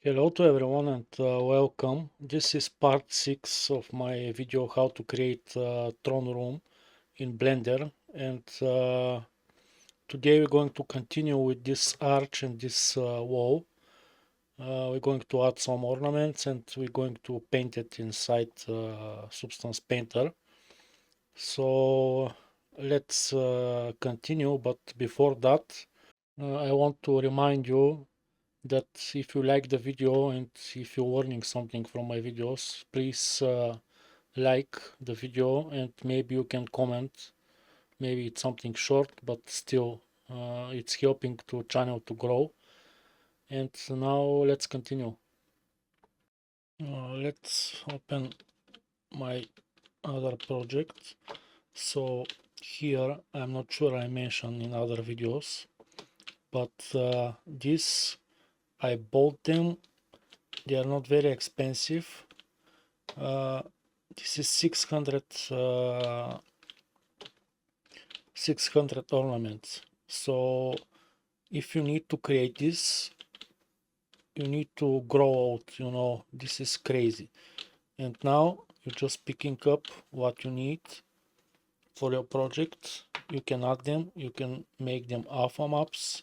Hello to everyone and welcome. This is part 6 of my video how to create a throne room in Blender, and today we're going to continue with this arch and this wall. We're going to add some ornaments and we're going to paint it inside Substance Painter. So let's continue, but before that I want to remind you that if you like the video and if you're learning something from my videos, please like the video and maybe you can comment. Maybe it's something short, but still it's helping to channel to grow. And now let's continue. Let's open my other project. So here I'm not sure I mentioned in other videos, but this I bought them. They are not very expensive. This is 600 ornaments. So if you need to create this, you need to grow out, this is crazy. And now you're just picking up what you need for your project. You can add them, you can make them alpha maps,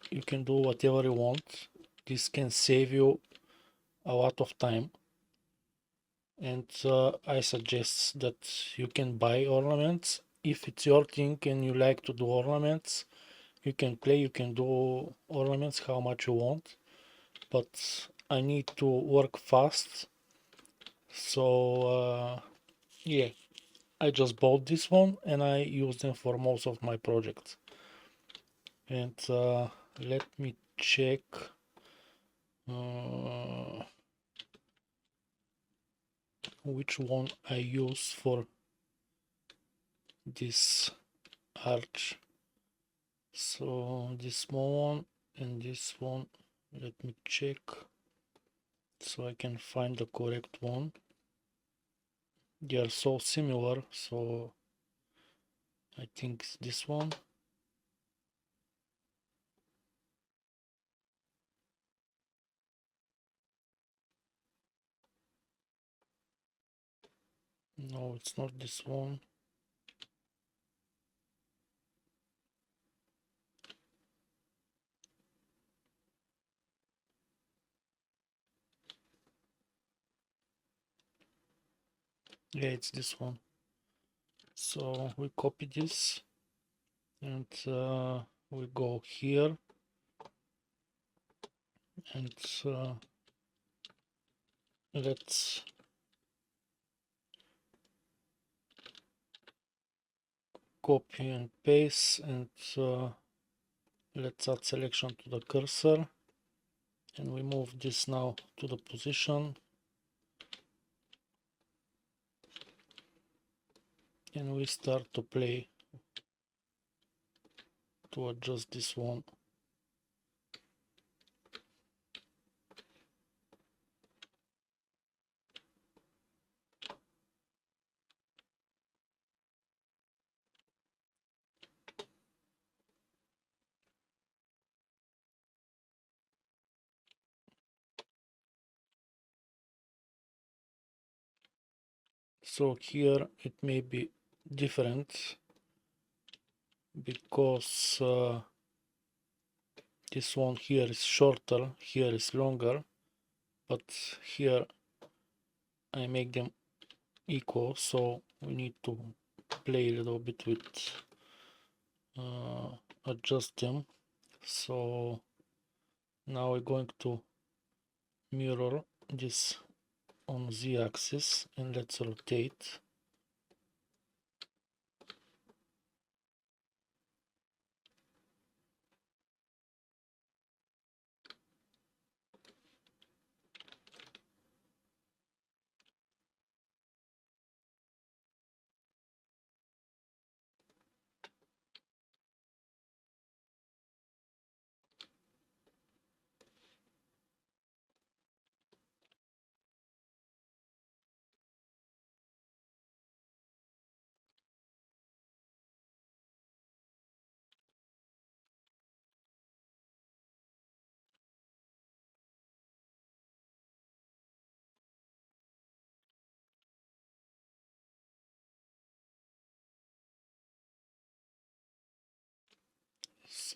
you can do whatever you want. This can save you a lot of time. And I suggest that you can buy ornaments. If it's your thing and you like to do ornaments, you can play, you can do ornaments how much you want, but I need to work fast. So yeah, I just bought this one and I use them for most of my projects. And let me check which one I use for this arch. So this small one and this one, let me check so I can find the correct one. They are so similar, so I think it's this one. No, it's not this one. Yeah, it's this one. So we copy this and we go here and let's copy and paste, and let's add selection to the cursor, and we move this now to the position, and we start to play to adjust this one. So here it may be different because this one here is shorter, here is longer, but here I make them equal, so we need to play a little bit with adjust them. So now we're going to mirror this on z-axis and let's rotate.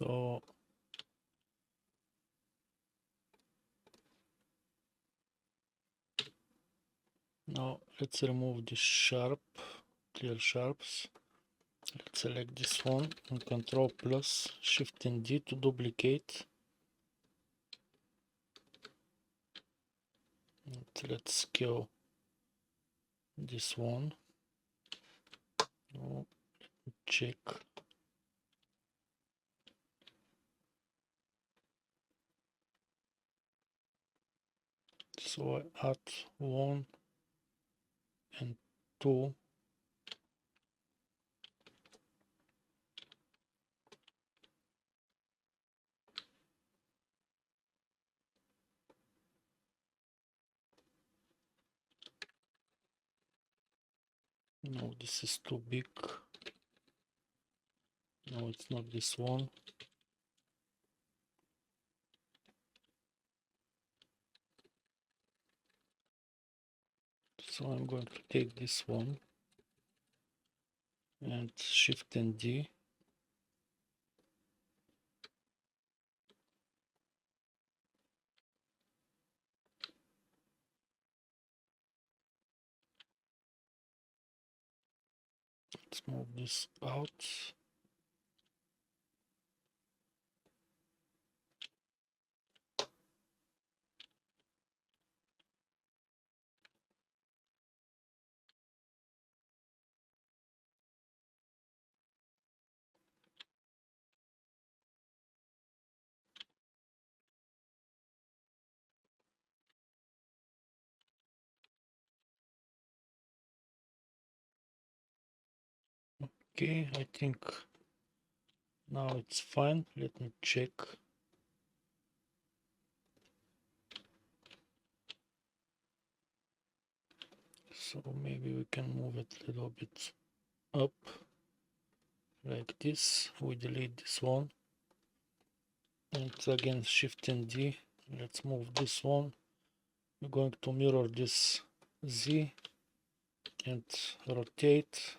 So now let's remove this sharp, clear sharps. Let's select this one and Control plus Shift and D to duplicate. And let's scale this one. Now check. So I add 1 and 2. No, this is too big. No, it's not this one. So I'm going to take this one and Shift and D. Let's move this out. Okay, I think now it's fine. Let me check. So maybe we can move it a little bit up like this. We delete this one and again Shift and D. Let's move this one. We're going to mirror this Z and rotate.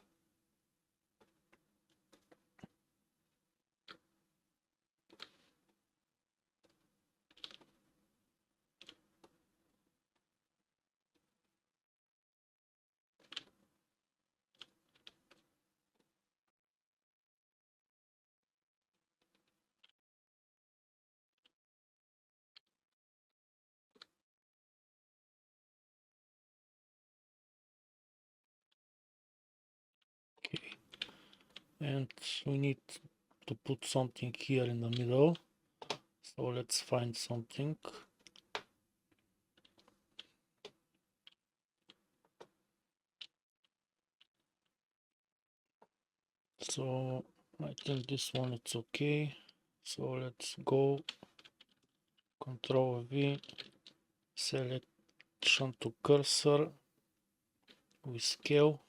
Okay, and we need to put something here in the middle. So let's find something. So I think this one it's okay. So let's go Control V, selection to cursor, we scale.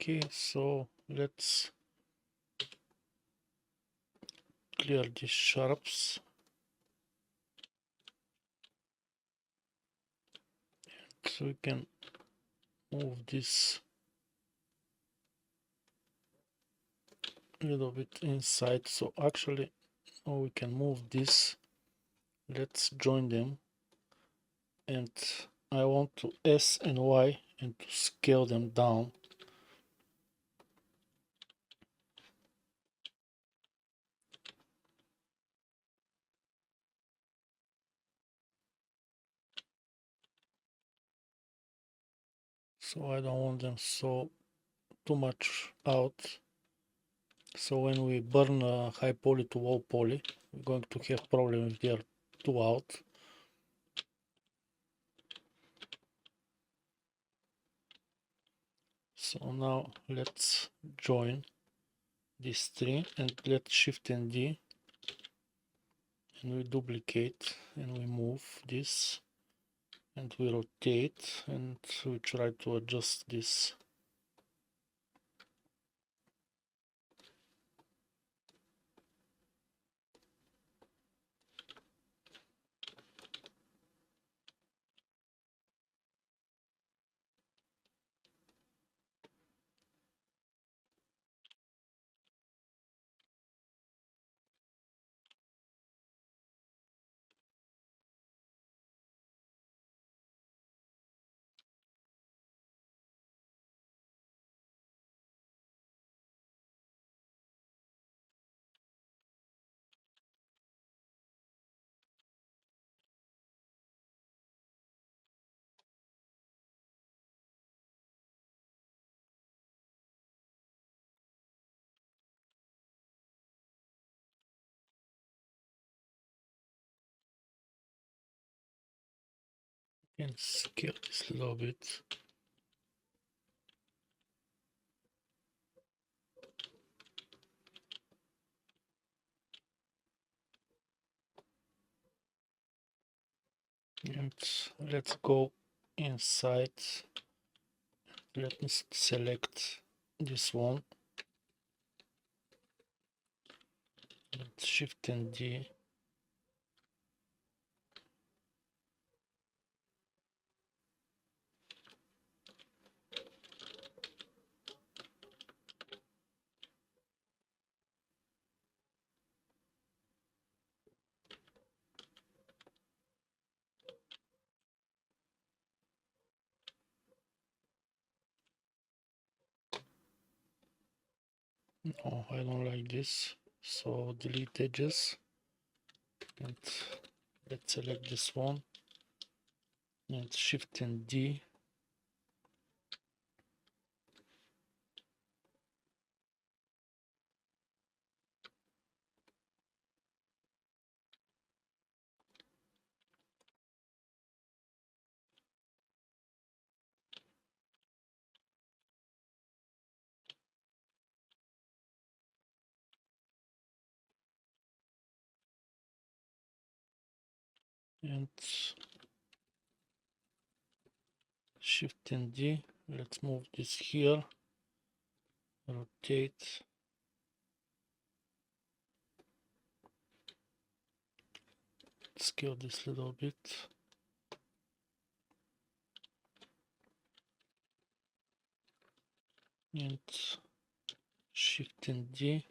Okay, so let's clear these sharps. So we can move this a little bit inside. So actually, we can move this. Let's join them. And I want to S and Y and to scale them down. So I don't want them so too much out. So when we burn high poly to low poly, we're going to have problem if they are too out. So now let's join these three and let's shift and D, and we duplicate and we move this and we rotate and we try to adjust this. And scale this a little bit. And let's go inside. Let me select this one and shift and D. No, I don't like this. So delete edges and let's select this one and shift and D. And shift and D. Let's move this here, rotate, scale this a little bit. And shift and D.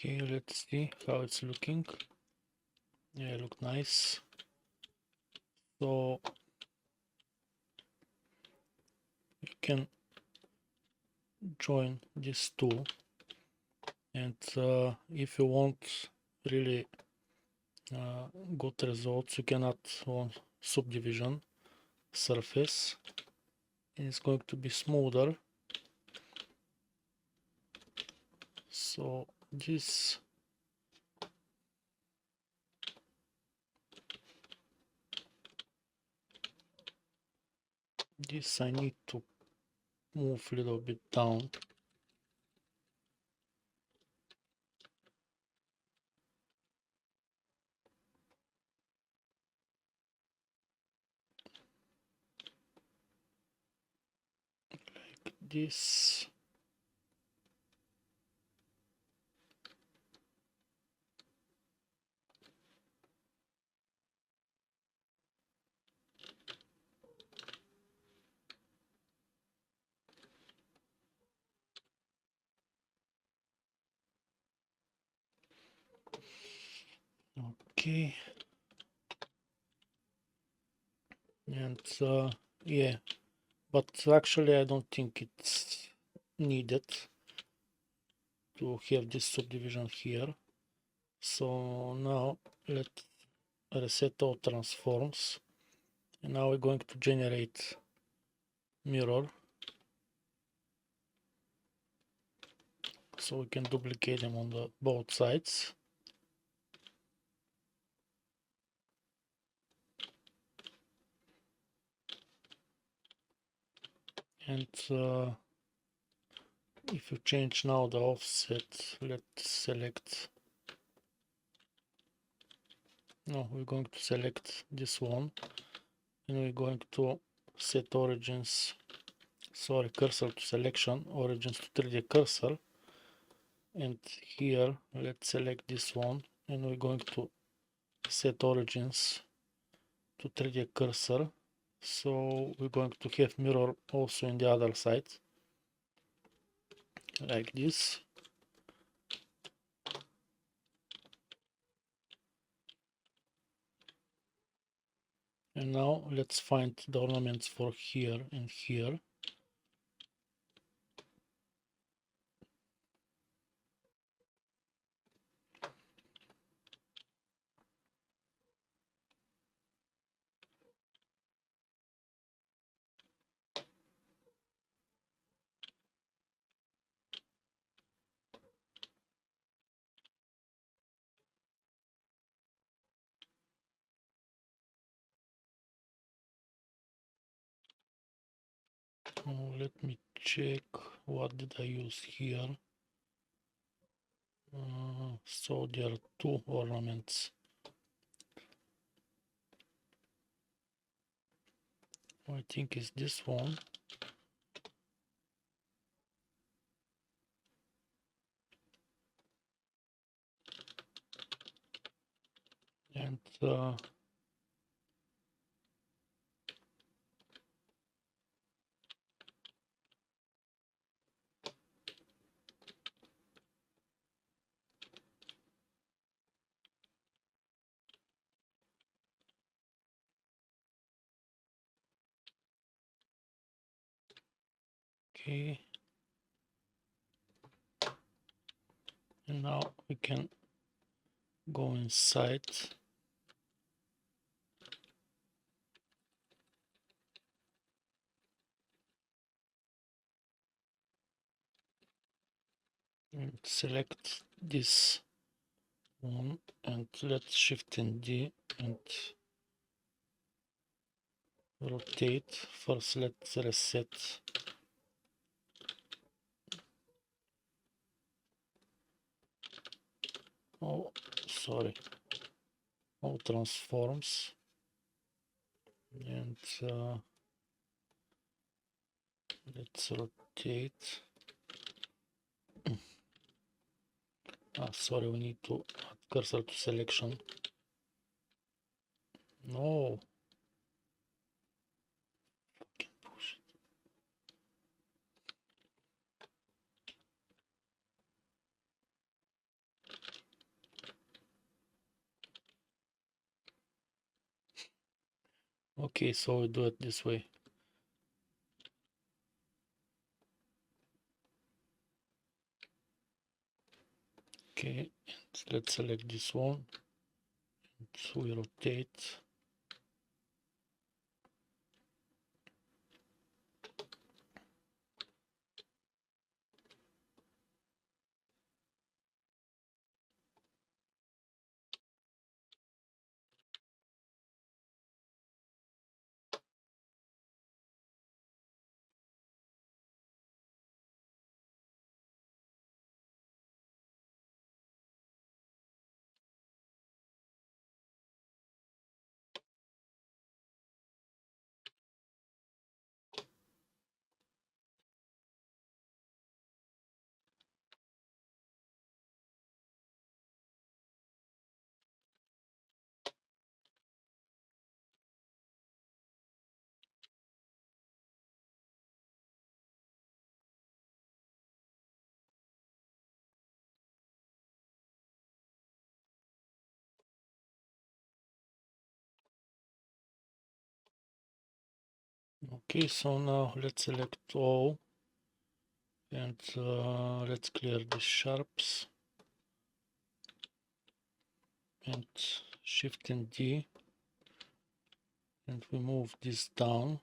Okay, let's see how it's looking. Yeah, look nice. So you can join these two, and if you want really good results, you can add one subdivision surface, and it's going to be smoother. So this I need to move a little bit down. this. Okay, and yeah, but actually I don't think it's needed to have this subdivision here. So now let's reset all transforms, and now we're going to generate mirror, so we can duplicate them on the both sides. And if you change now the offset, let's select, no, we're going to select this one, and we're going to set origins, sorry, cursor to selection, origins to 3D cursor, and here let's select this one, and we're going to set origins to 3D cursor, so we're going to have mirror also in the other side, like this. And now let's find the ornaments for here and here. Let me check what did I use here. So there are two ornaments. I think it's this one. And okay, and now we can go inside and select this one, and let's shift in D and rotate. First let's reset. Oh, sorry, all transforms, and let's rotate. Sorry, we need to add cursor to selection. No, can push it. Okay, so we do it this way. Okay, and let's select this one, and we rotate. Okay, so now let's select all and let's clear the sharps and Shift and D, and we move this down.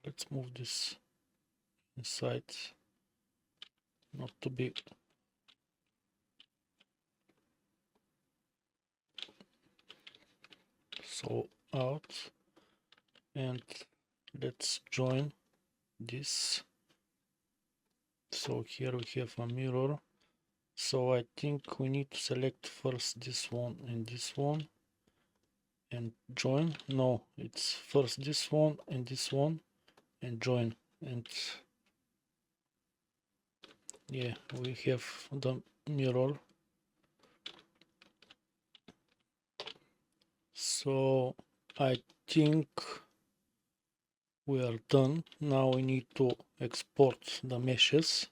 Let's move this inside, not to be so out, and let's join this. So here we have a mirror, so I think we need to select first this one and join. No, it's first this one and join, and yeah, we have the mirror. So I think we are done. Now we need to export the meshes.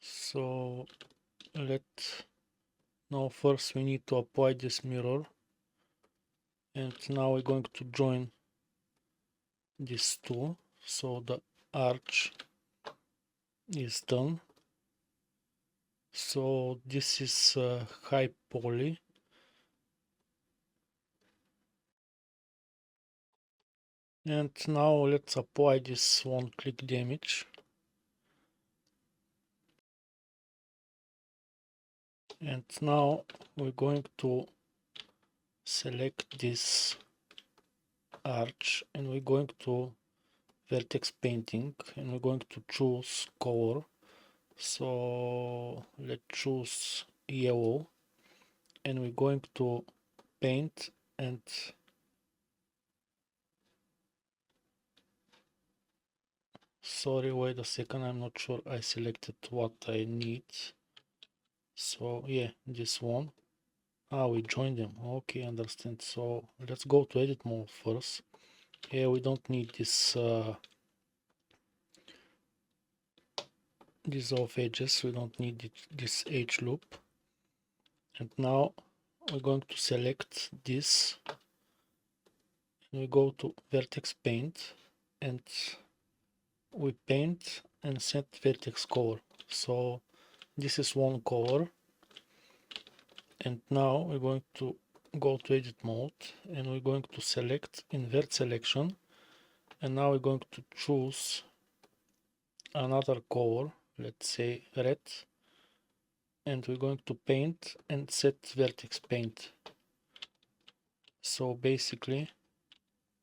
So now first we need to apply this mirror, and now we're going to join these two. So the arch is done. So this is high poly, and now let's apply this one click damage, and now we're going to select this arch and we're going to vertex painting, and we're going to choose color. So let's choose yellow, and we're going to paint, and sorry, wait a second, I'm not sure I selected what I need. So yeah, this one. We joined them. Okay, understand. So let's go to edit mode first. Yeah, we don't need these off edges. We don't need this edge loop. And now we're going to select this. We go to vertex paint, and we paint and set vertex color. So this is one color, and now we're going to go to edit mode, and we're going to select invert selection, and now we're going to choose another color, let's say red, and we're going to paint and set vertex paint. So basically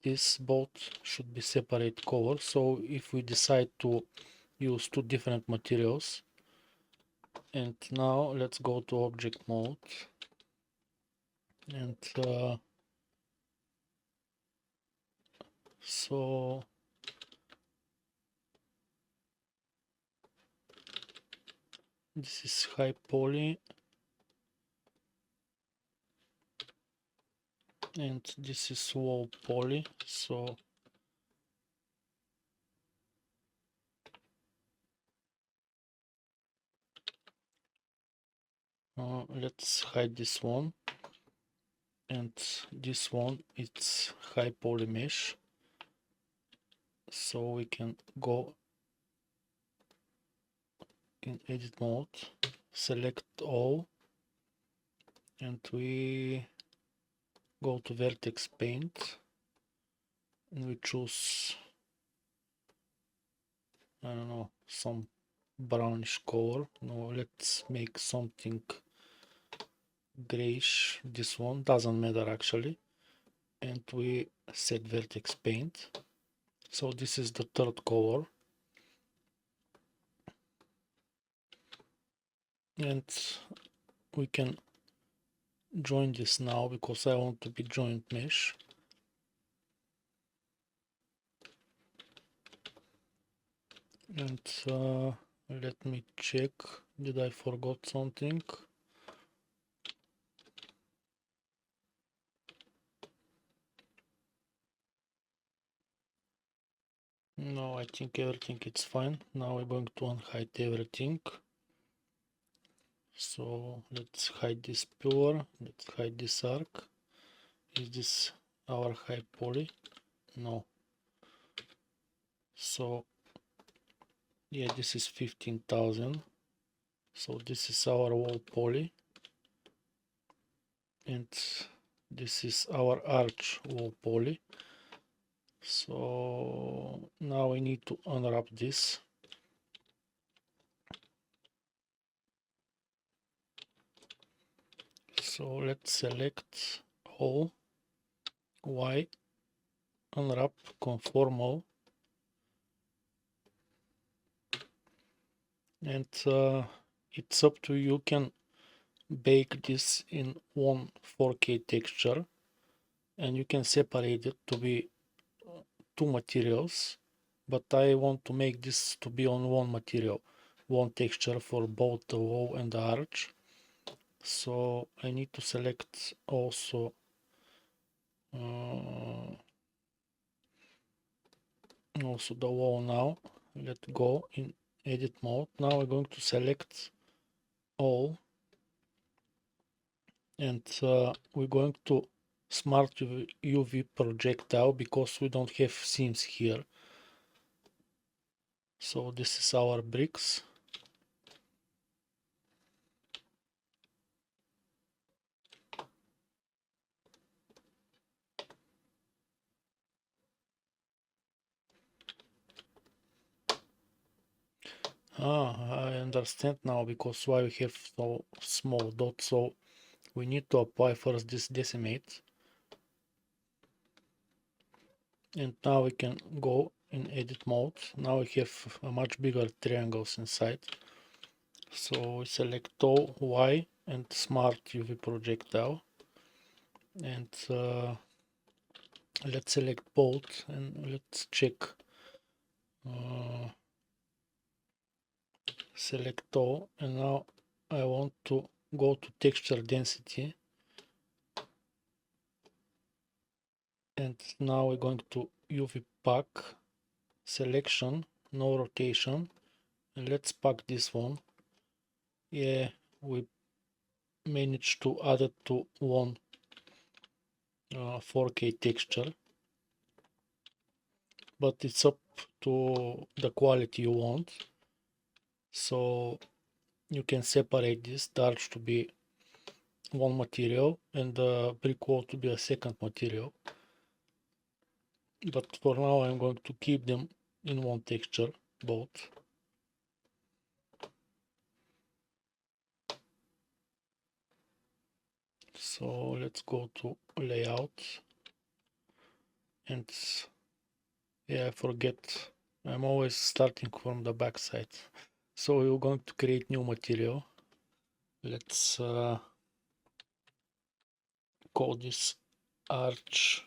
this both should be separate colors. So if we decide to use two different materials, and now let's go to object mode, and so this is high poly, and this is low poly. So let's hide this one, and this one it's high poly mesh. So we can go in edit mode, select all, and we go to vertex paint, and we choose, I don't know, some brownish color. No, let's make something grayish. This one doesn't matter actually, and we set vertex paint. So this is the third color, and we can join this now because I want to be joint mesh. And let me check, did I forgot something? I think everything is fine. Now we're going to unhide everything. So let's hide this pillar, let's hide this arc. Is this our high poly? No. So yeah, this is 15,000. So this is our wall poly, and this is our arch wall poly. So now we need to unwrap this. So let's select all, Y, unwrap, conform all, and it's up to you. You can bake this in one 4K texture, and you can separate it to be two materials, but I want to make this to be on one material, one texture for both the wall and the arch. So I need to select also the wall now. Let's go in edit mode. Now we're going to select all, and we're going to smart UV projectile because we don't have seams here. So this is our bricks. I understand now because why we have so small dots. So we need to apply first this decimate, and now we can go in edit mode. Now we have a much bigger triangles inside. So we select all, Y, and smart UV projectile, and let's select both, and let's check select all, and now I want to go to texture density, and now we're going to UV pack, selection, no rotation, and let's pack this one. Yeah, we managed to add it to one 4K texture, but it's up to the quality you want. So you can separate this, the arch to be one material and the brick wall to be a second material, but for now I'm going to keep them in one texture, both. So let's go to layout, and yeah, I forget, I'm always starting from the back side. So we're going to create new material. Let's call this arch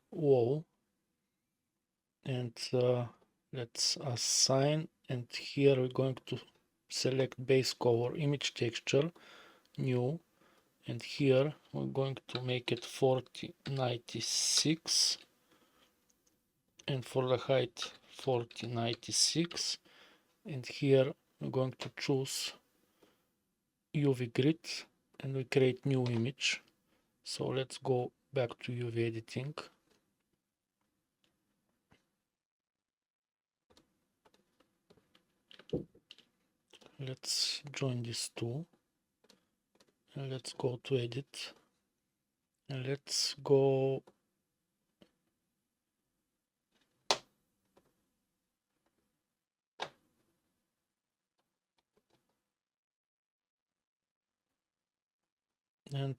wall, and let's assign, and here we're going to select base color, image texture, new, and here we're going to make it 4096, and for the height 4096, and here we're going to choose UV grid, and we create new image. So let's go back to UV editing. Let's join these two, and let's go to edit, and let's go and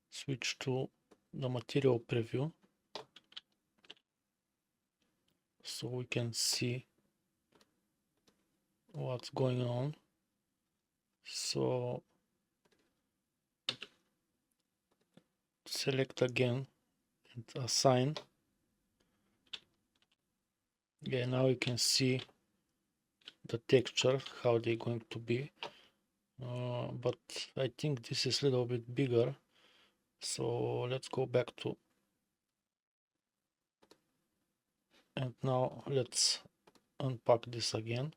switch to the material preview so we can see what's going on. So select again and assign. Yeah, now you can see the texture, how they're going to be, but I think this is a little bit bigger, so let's go back to And now let's unpack this again.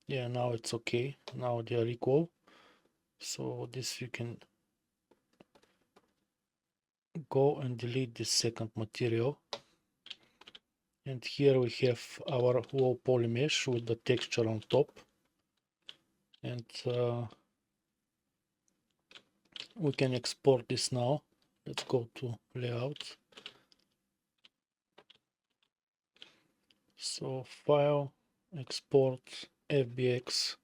Yeah, now it's okay. Now they are equal. So this you can go and delete this second material. And here we have our wall poly mesh with the texture on top. And we can export this now. Let's go to layout. So file, export, FBX,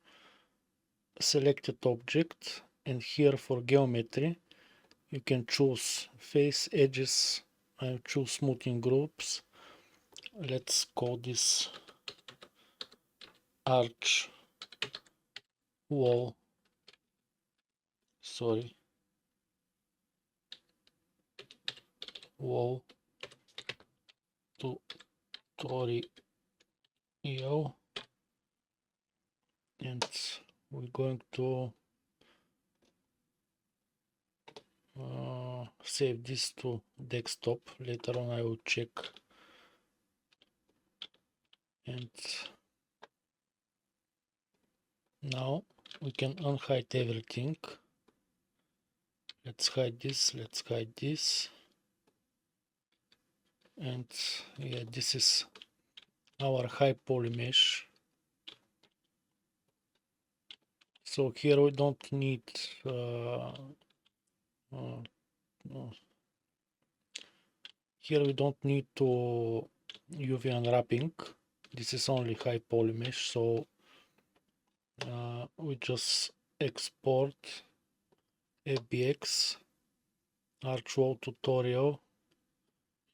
selected object, and here for geometry you can choose face, edges, and choose smoothing groups. Let's call this arch wall, sorry, wall tutorial, and we're going to save this to desktop. Later on I will check. And now we can unhide everything. Let's hide this, let's hide this. And yeah, this is our high poly mesh. So here we don't need here we don't need to UV unwrapping. This is only high poly mesh, so we just export FBX arch wall tutorial,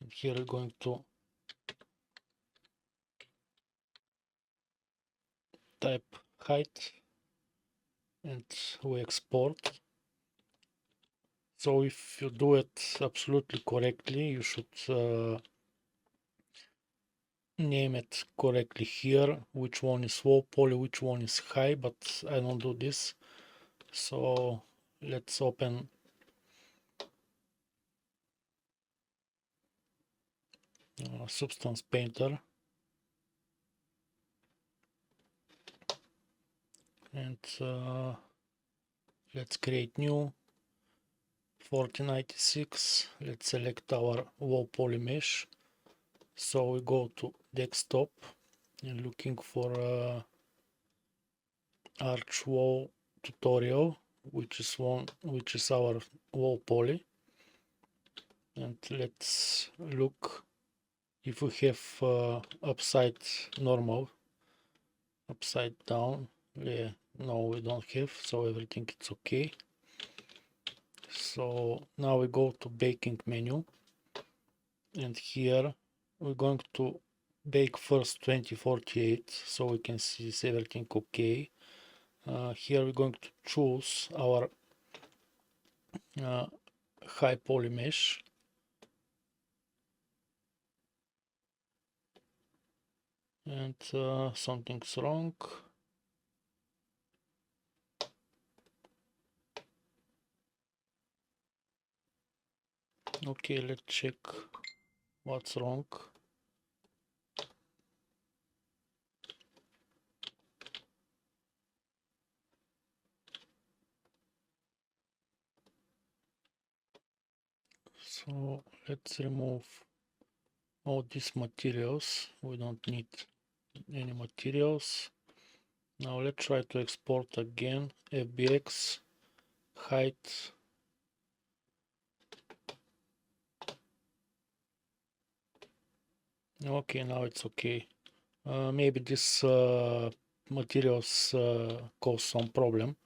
and here we're going to type height and we export. So if you do it absolutely correctly, you should name it correctly here, which one is low poly, which one is high, but I don't do this. So let's open Substance Painter, and let's create new 4096. Let's select our low poly mesh. So we go to desktop and looking for arch wall tutorial, which is our wall poly, and let's look if we have upside normal, upside down. Yeah, no, we don't have, so everything is okay. So now we go to baking menu, and here we're going to bake first 2048, so we can see is everything okay. Here we're going to choose our high poly mesh, and something's wrong. Okay, let's check what's wrong. So let's remove all these materials. We don't need any materials. Now let's try to export again. FBX, height. Okay, now it's okay. Maybe this materials cause some problem.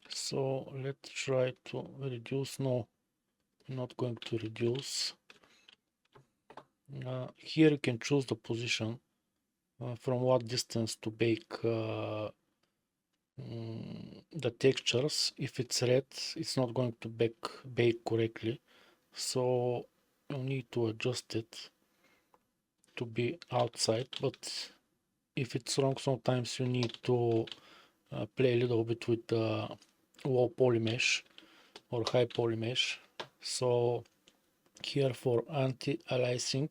So let's try to reduce. No, I'm not going to reduce. Here you can choose the position from what distance to bake the textures. If it's red, it's not going to bake correctly, so you need to adjust it to be outside. But if it's wrong, sometimes you need to play a little bit with the wall poly mesh or high poly mesh. So here for anti-aliasing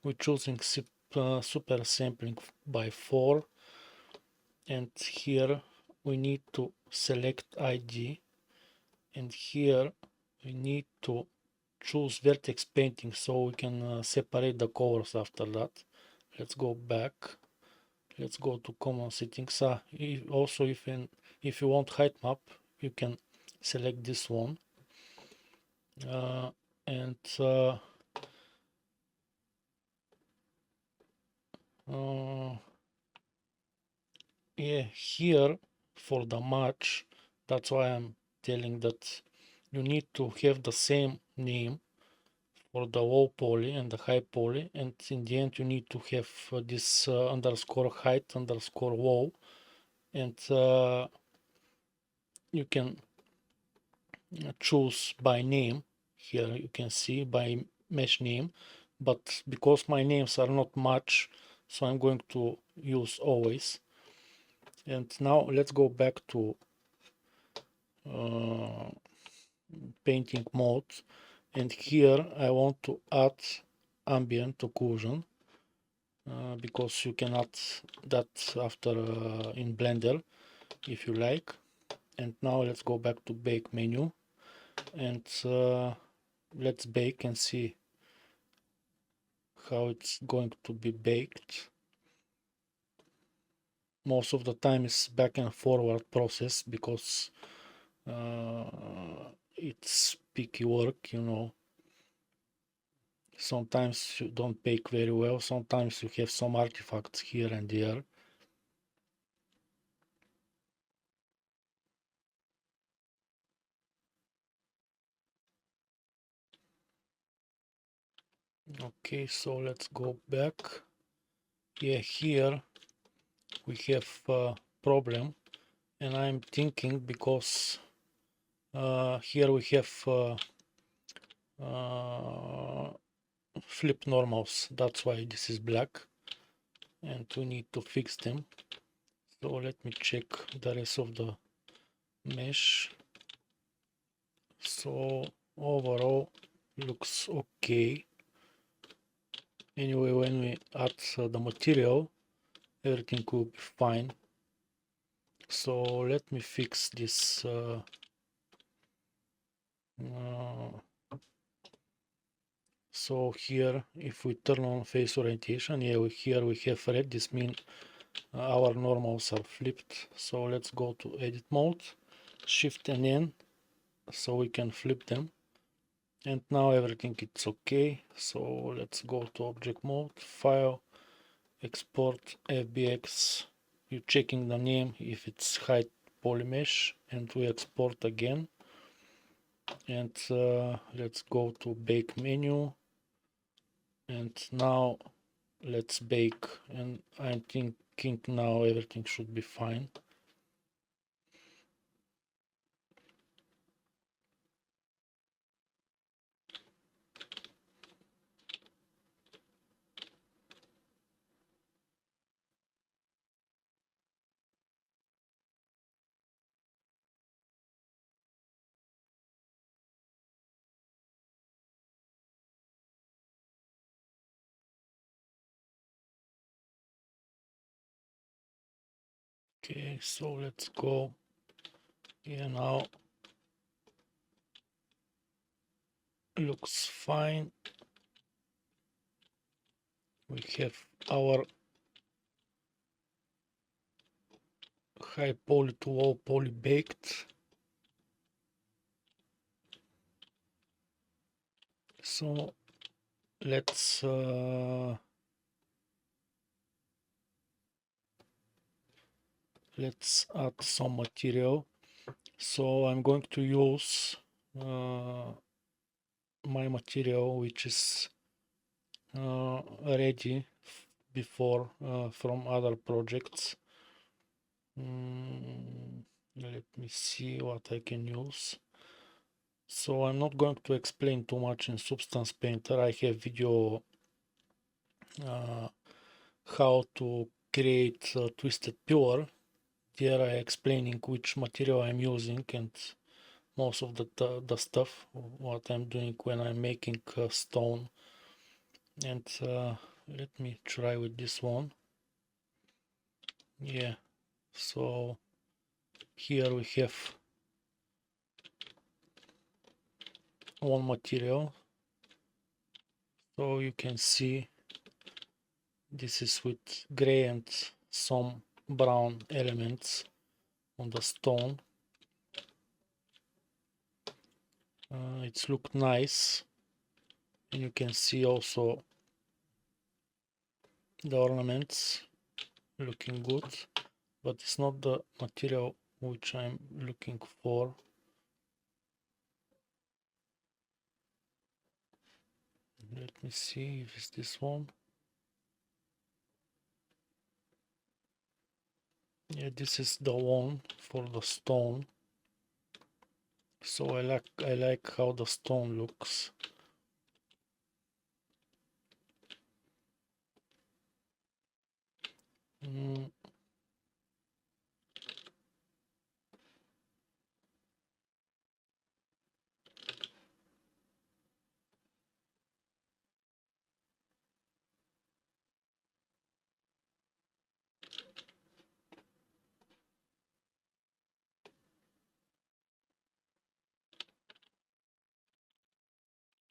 we're choosing super sampling by 4, and here we need to select ID, and here we need to choose vertex painting so we can separate the colors after that. Let's go back, let's go to common settings. Also if you want height map you can select this one, and yeah, here for the match, that's why I'm telling that you need to have the same name for the low poly and the high poly, and in the end you need to have this underscore height underscore low, and you can choose by name. Here you can see by mesh name, but because my names are not much, so I'm going to use always. And now let's go back to uh, painting mode, and here I want to add ambient occlusion, because you can add that after in Blender if you like. And now let's go back to bake menu, and let's bake and see how it's going to be baked. Most of the time it's back and forward process because it's picky work, you know. Sometimes you don't bake very well, sometimes you have some artifacts here and there. Okay, so let's go back. Yeah, here we have a problem, and I'm thinking because here we have flip normals, that's why this is black, and we need to fix them. So let me check the rest of the mesh. So overall looks okay. Anyway, when we add the material, everything will be fine. So let me fix this so here if we turn on face orientation, yeah, here we have red. This means our normals are flipped. So let's go to edit mode, shift and N, so we can flip them. And now everything is okay. So let's go to object mode, file, export FBX. You checking the name if it's height polymesh, and we export again. And let's go to bake menu, and now let's bake, and I'm thinking now everything should be fine. Okay, so let's go. Yeah, now looks fine. We have our high poly to low poly baked. So let's add some material. So I'm going to use my material which is ready before from other projects. Let me see what I can use. So I'm not going to explain too much in Substance Painter. I have video how to create a twisted pillar. There I explaining which material I'm using and most of the stuff what I'm doing when I'm making stone. And let me try with this one. Yeah, so here we have one material, so you can see this is with gray and some brown elements on the stone. It's look nice, and you can see also the ornaments looking good, but it's not the material which I'm looking for. Let me see if it's this one. Yeah, this is the one for the stone. So I like how the stone looks. Mm,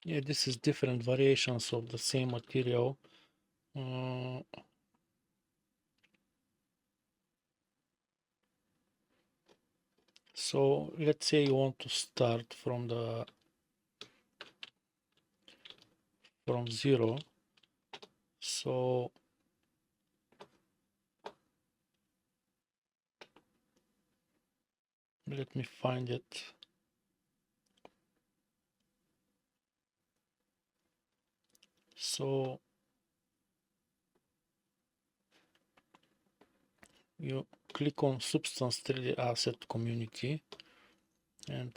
yeah, this is different variations of the same material. Uh, so let's say you want to start from zero. So let me find it. So you click on Substance 3D Asset Community, and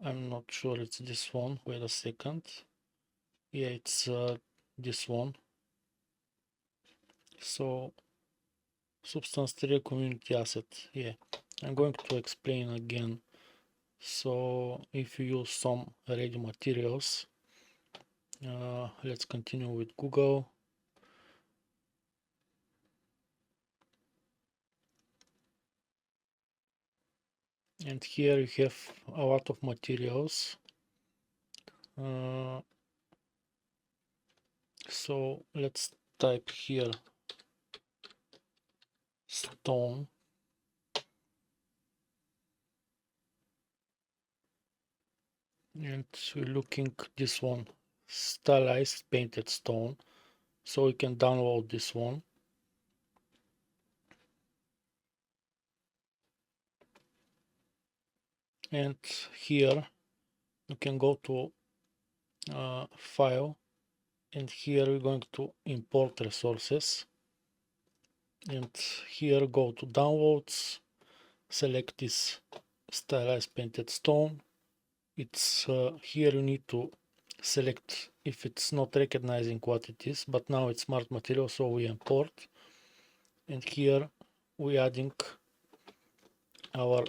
I'm not sure it's this one. Wait a second. Yeah, it's this one. So Substance 3D Community Asset. Yeah, I'm going to explain again. So if you use some ready materials, let's continue with Google. And here you have a lot of materials. So let's type here stone, and we're looking this one, stylized painted stone. So you can download this one. And here you can go to file, and here we're going to import resources, and here go to downloads, select this stylized painted stone. It's here you need to select if it's not recognizing what it is, but now it's smart material, so we import, and here we adding our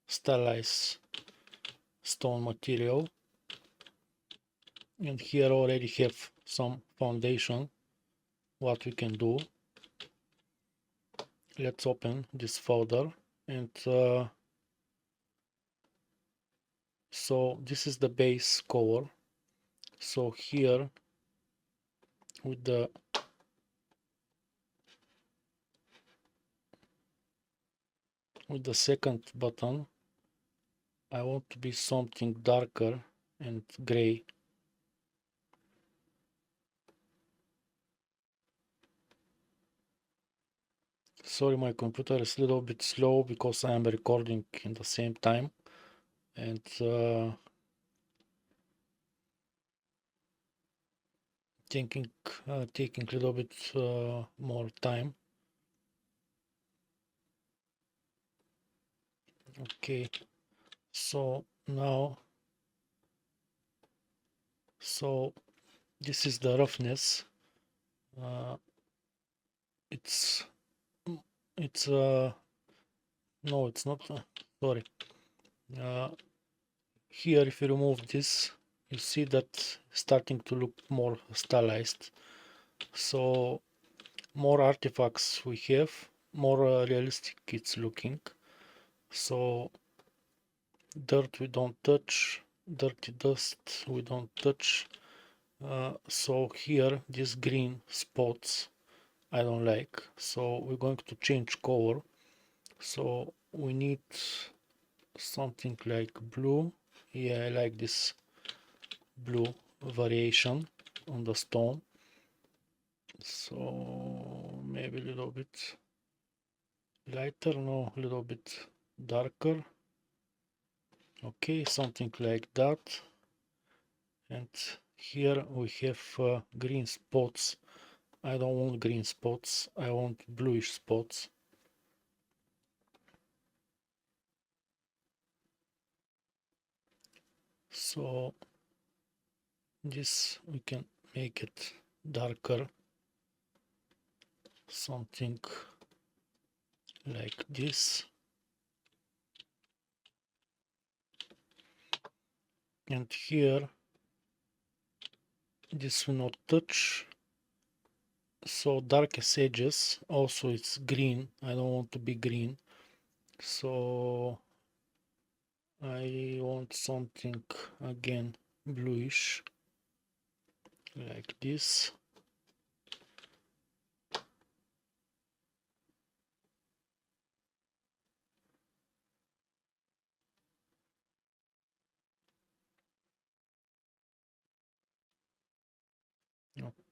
stylized stone material, and here already have some foundation what we can do. Let's open this folder, and so this is the base cover. So here with the second button, I want to be something darker and gray. Sorry, my computer is a little bit slow because I am recording in the same time, and taking a little bit more time. Okay, so now, so this is the roughness. Uh, it's no, it's not sorry. Here, if you remove this, you see that starting to look more stylized. So more artifacts we have, more realistic it's looking. So dirt we don't touch, dirty dust we don't touch. So here these green spots I don't like, so we're going to change color. So we need something like blue. Yeah, I like this blue variation on the stone. So maybe a little bit lighter, no, a little bit darker. Okay, something like that. And here we have green spots. I don't want green spots, I want bluish spots. So this we can make it darker, something like this. And here this will not touch. So darkest edges, also it's green, I don't want to be green, so I want something again bluish like this.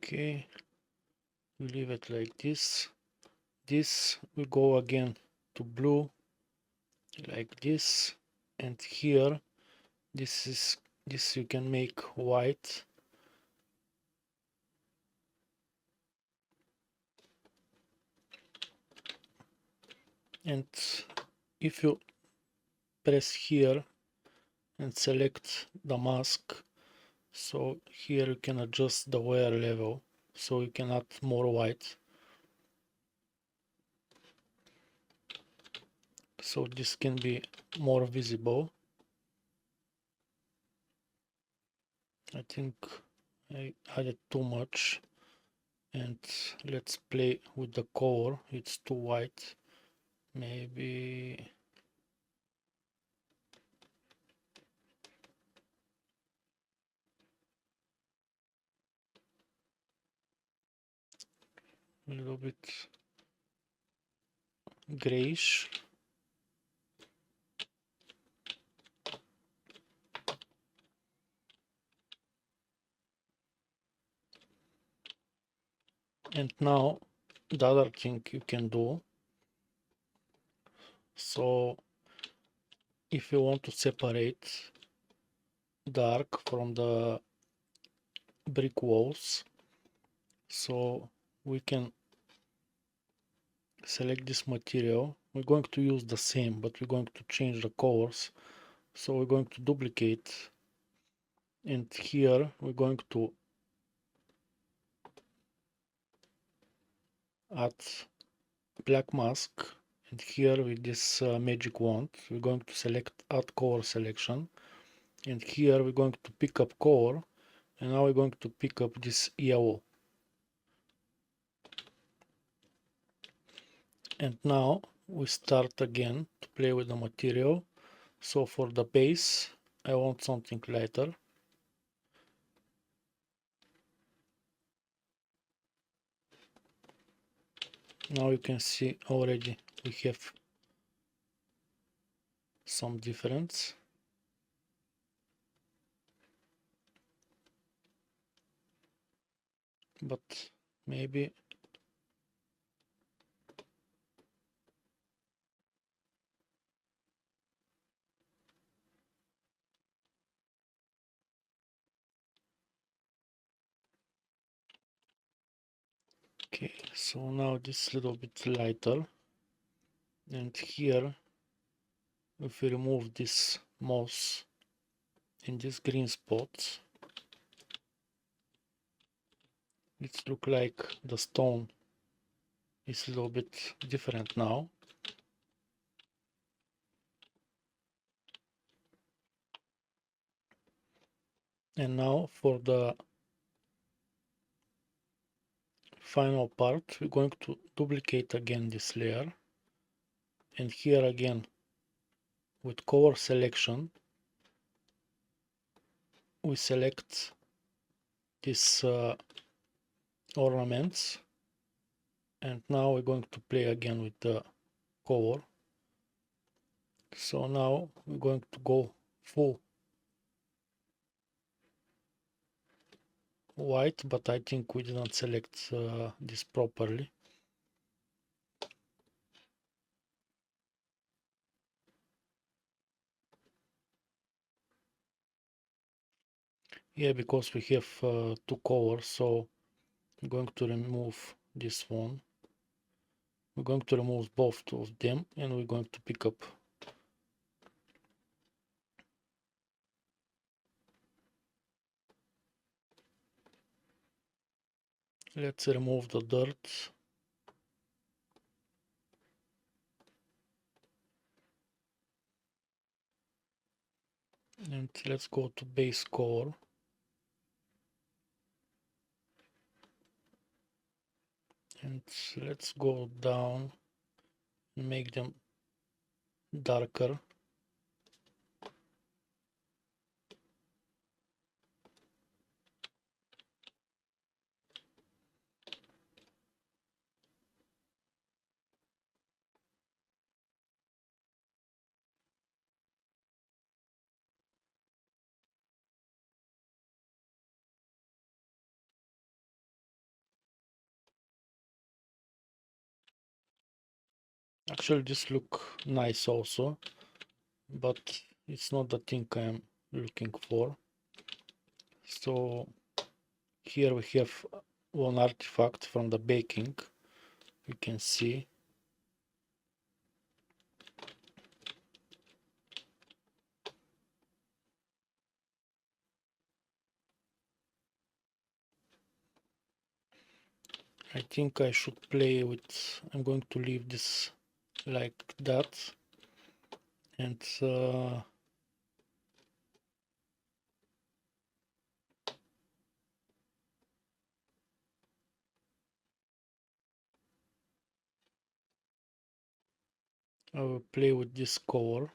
Okay, we leave it like this. This we go again to blue like this, and here this you can make white. And if you press here and select the mask, so here you can adjust the wear level, so you can add more white. So this can be more visible. I think I added too much, and let's play with the color. It's too white. Maybe a little bit grayish. And now the other thing you can do, so if you want to separate dark from the brick walls, so we can select this material. We're going to use the same, but we're going to change the colors. So we're going to duplicate, and here we're going to add black mask, and here with this magic wand we're going to select add color selection, and here we're going to pick up color, and now we're going to pick up this yellow. And now we start again to play with the material. So for the base I want something lighter. Now you can see already we have some difference. But maybe okay, so now this little bit lighter, and here if we remove this moss and this green spots, it look like the stone is a little bit different now. And now for the final part, we're going to duplicate again this layer, and here again with color selection we select these ornaments, and now we're going to play again with the color. So now we're going to go full white, but I think we didn't select this properly. Yeah, because we have two colors, so I'm going to remove this one. We're going to remove both of them, and we're going to pick up. Let's remove the dirt. And let's go to base color. And let's go down and make them darker. Actually, this look nice also, but it's not the thing I'm looking for. So here we have one artifact from the baking. You can see. I think I should play with, I'm going to leave this like that, and I will play with this color.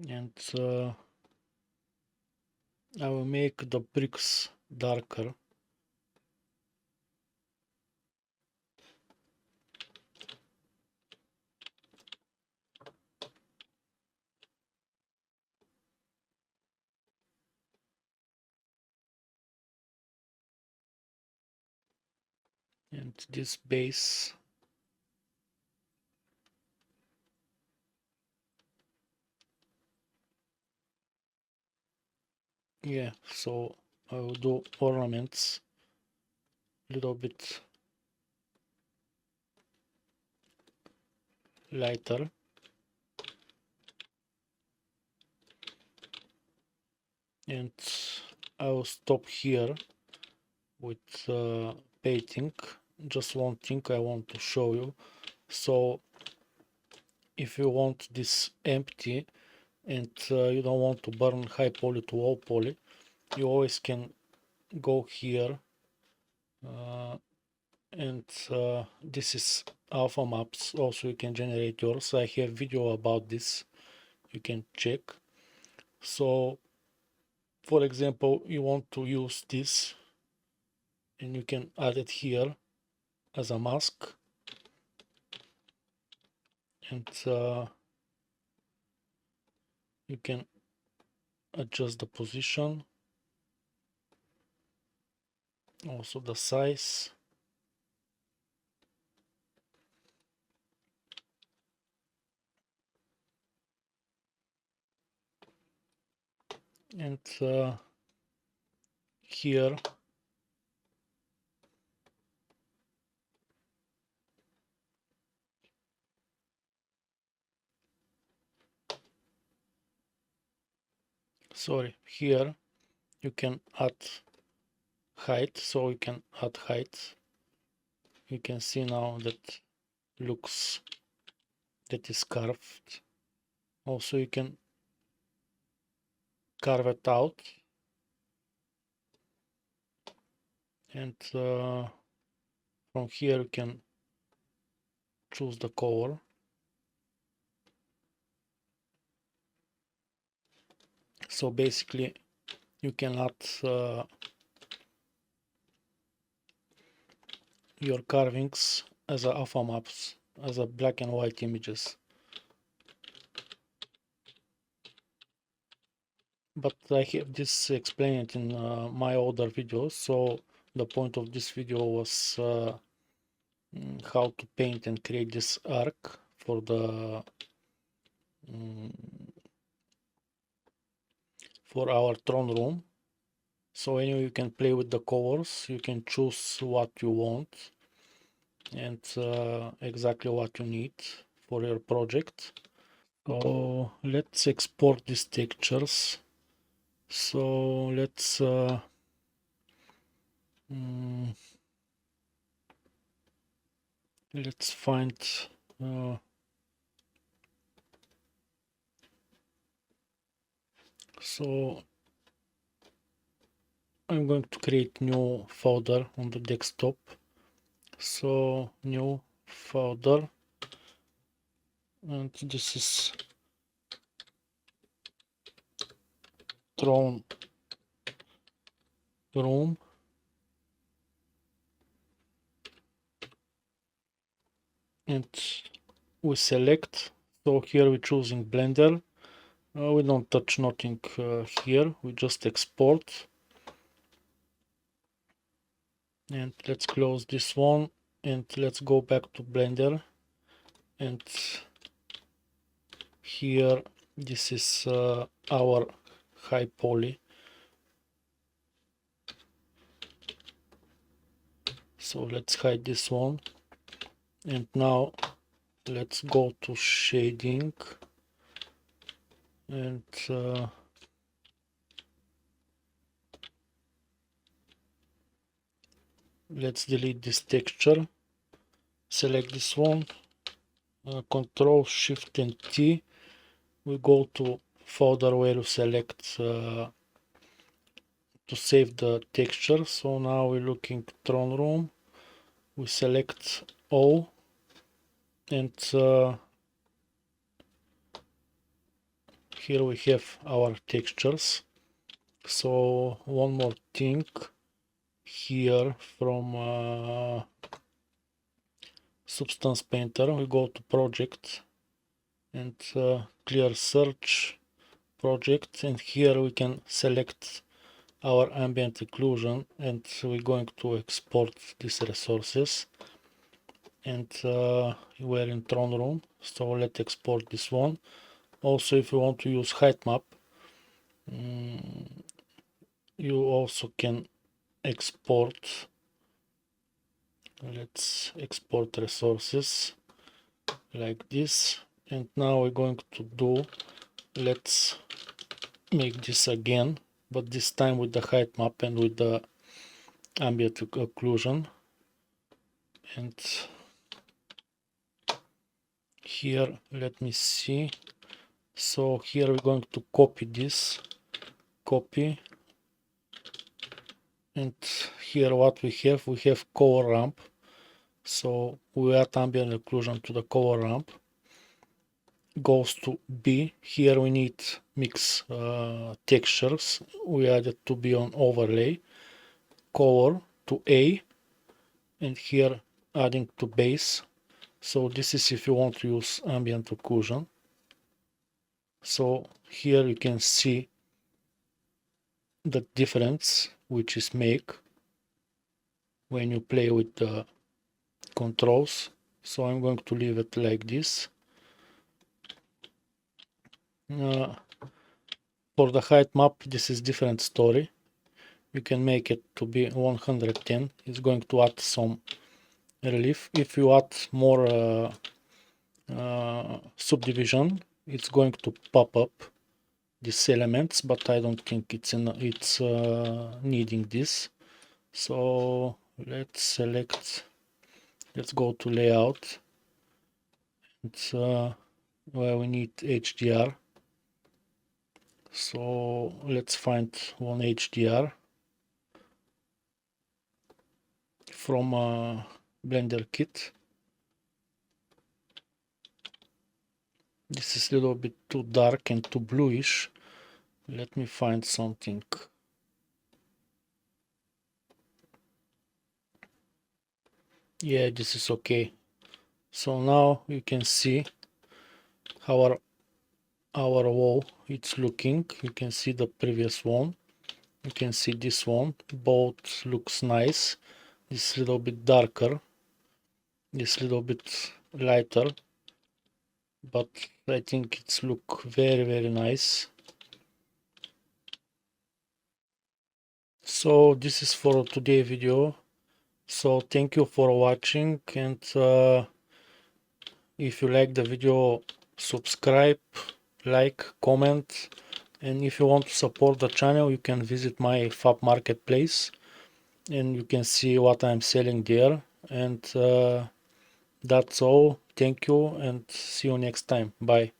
And I will make the bricks darker. And this base, yeah, so I will do ornaments a little bit lighter. And I will stop here with painting. Just one thing I want to show you. So if you want this empty and you don't want to burn high poly to low poly, you always can go here, and this is alpha maps. Also you can generate yours. I have video about this, you can check. So for example, you want to use this, and you can add it here as a mask, and you can adjust the position, also the size. and here here you can add height, so you can add height. You can see now that looks that is carved. Also you can carve it out, and from here you can choose the color. So basically you can add your carvings as a alpha maps, as a black and white images. But I have this explained in my older videos, so the point of this video was how to paint and create this arc for the for our throne room. So anyway, you can play with the colors, you can choose what you want and exactly what you need for your project. So let's export these textures. So let's find so I'm going to create new folder on the desktop. So new folder, and this is throne room, and we select. So here we're choosing Blender. We don't touch nothing here, we just export. And let's close this one, and let's go back to Blender, and here this is our high poly. So let's hide this one, and now let's go to shading, and let's delete this texture. Select this one, Control Shift and T. We go to folder where you select to save the texture. So now we're looking throne room. We select all, and here we have our textures. So one more thing, here from Substance Painter we go to project, and clear search project, and here we can select our ambient occlusion, and we're going to export these resources, and we're in throne room, so let's export this one. Also, if you want to use height map, you also can export. Let's export resources like this, and now we're going to do, let's make this again, but this time with the height map and with the ambient occlusion. And here, let me see, so here we're going to copy this, copy, and here what we have color ramp. So we add ambient occlusion to the color ramp, goes to B. Here we need mix textures, we added to be on overlay, color to A, and here adding to base. So this is if you want to use ambient occlusion. So here you can see the difference which is make when you play with the controls. So I'm going to leave it like this. For the height map, this is different story. You can make it to be 110. It's going to add some relief. If you add more subdivision, it's going to pop up these elements, but I don't think it's needing this. So let's go to layout. It's where we need HDR. So let's find one HDR from Blender kit. This is a little bit too dark and too bluish. Let me find something. Yeah, this is okay. So now you can see how our wall it's looking. You can see the previous one. You can see this one. Both looks nice. This little bit darker. This little bit lighter. But I think it's look very nice. So this is for today video. So thank you for watching, and if you like the video, subscribe, like, comment, and if you want to support the channel, you can visit my Fab marketplace and you can see what I'm selling there. And that's all. Thank you and see you next time. Bye.